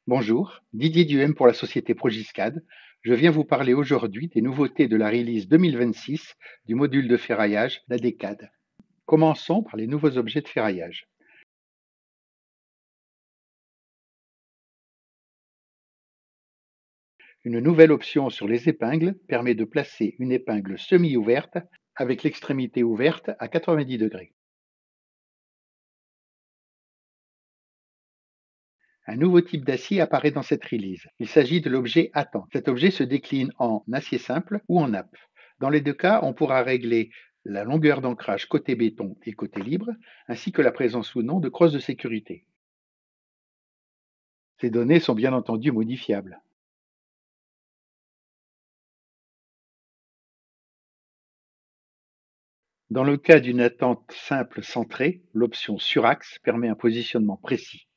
Bonjour, Didier Duhem pour la société Progiscad. Je viens vous parler aujourd'hui des nouveautés de la release 2026 du module de ferraillage, la DCAD. Commençons par les nouveaux objets de ferraillage. Une nouvelle option sur les épingles permet de placer une épingle semi-ouverte avec l'extrémité ouverte à 90 degrés. Un nouveau type d'acier apparaît dans cette release. Il s'agit de l'objet Attente. Cet objet se décline en acier simple ou en nappe. Dans les deux cas, on pourra régler la longueur d'ancrage côté béton et côté libre, ainsi que la présence ou non de crosses de sécurité. Ces données sont bien entendu modifiables. Dans le cas d'une attente simple centrée, l'option Suraxe permet un positionnement précis.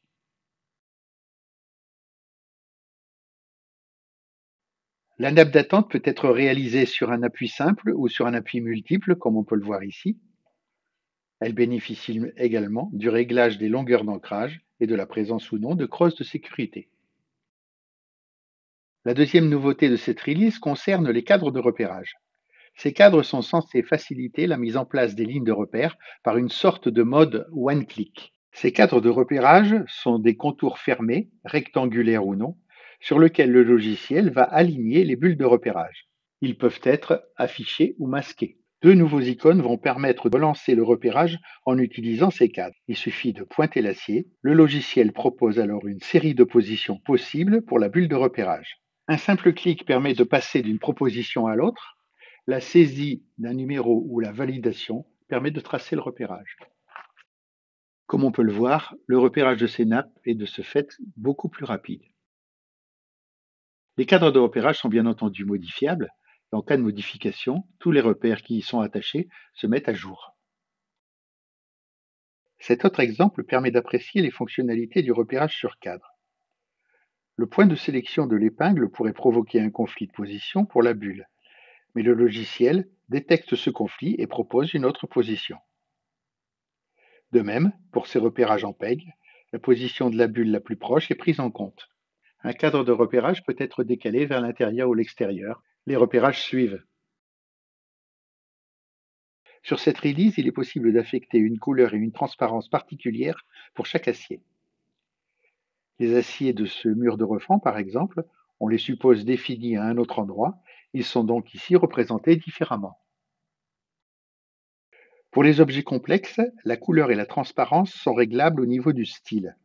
La nappe d'attente peut être réalisée sur un appui simple ou sur un appui multiple, comme on peut le voir ici. Elle bénéficie également du réglage des longueurs d'ancrage et de la présence ou non de crosses de sécurité. La deuxième nouveauté de cette release concerne les cadres de repérage. Ces cadres sont censés faciliter la mise en place des lignes de repère par une sorte de mode one-click. Ces cadres de repérage sont des contours fermés, rectangulaires ou non, sur lesquels le logiciel va aligner les bulles de repérage. Ils peuvent être affichés ou masqués. Deux nouveaux icônes vont permettre de lancer le repérage en utilisant ces cadres. Il suffit de pointer l'acier. Le logiciel propose alors une série de positions possibles pour la bulle de repérage. Un simple clic permet de passer d'une proposition à l'autre. La saisie d'un numéro ou la validation permet de tracer le repérage. Comme on peut le voir, le repérage de ces nappes est de ce fait beaucoup plus rapide. Les cadres de repérage sont bien entendu modifiables. Et en cas de modification, tous les repères qui y sont attachés se mettent à jour. Cet autre exemple permet d'apprécier les fonctionnalités du repérage sur cadre. Le point de sélection de l'épingle pourrait provoquer un conflit de position pour la bulle, mais le logiciel détecte ce conflit et propose une autre position. De même, pour ces repérages en peg, la position de la bulle la plus proche est prise en compte. Un cadre de repérage peut être décalé vers l'intérieur ou l'extérieur. Les repérages suivent. Sur cette release, il est possible d'affecter une couleur et une transparence particulière pour chaque acier. Les aciers de ce mur de refend, par exemple, on les suppose définis à un autre endroit. Ils sont donc ici représentés différemment. Pour les objets complexes, la couleur et la transparence sont réglables au niveau du style.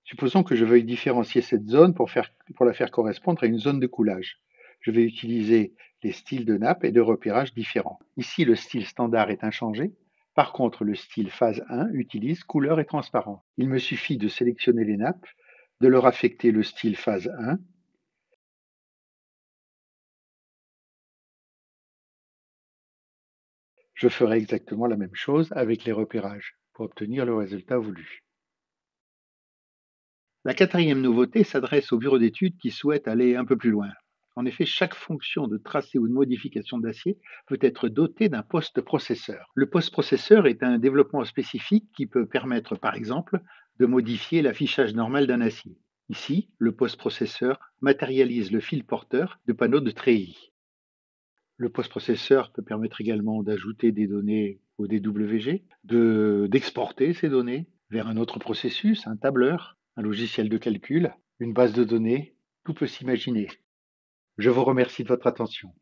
Supposons que je veuille différencier cette zone pour la faire correspondre à une zone de coulage. Je vais utiliser les styles de nappe et de repérage différents. Ici, le style standard est inchangé. Par contre, le style phase 1 utilise couleur et transparence. Il me suffit de sélectionner les nappes, de leur affecter le style phase 1. Je ferai exactement la même chose avec les repérages pour obtenir le résultat voulu. La quatrième nouveauté s'adresse aux bureaux d'études qui souhaitent aller un peu plus loin. En effet, chaque fonction de tracé ou de modification d'acier peut être dotée d'un post-processeur. Le post-processeur est un développement spécifique qui peut permettre, par exemple, de modifier l'affichage normal d'un acier. Ici, le post-processeur matérialise le fil porteur de panneaux de treillis. Le post-processeur peut permettre également d'ajouter des données au DWG, d'exporter ces données vers un autre processus, un tableur, un logiciel de calcul, une base de données, tout peut s'imaginer. Je vous remercie de votre attention.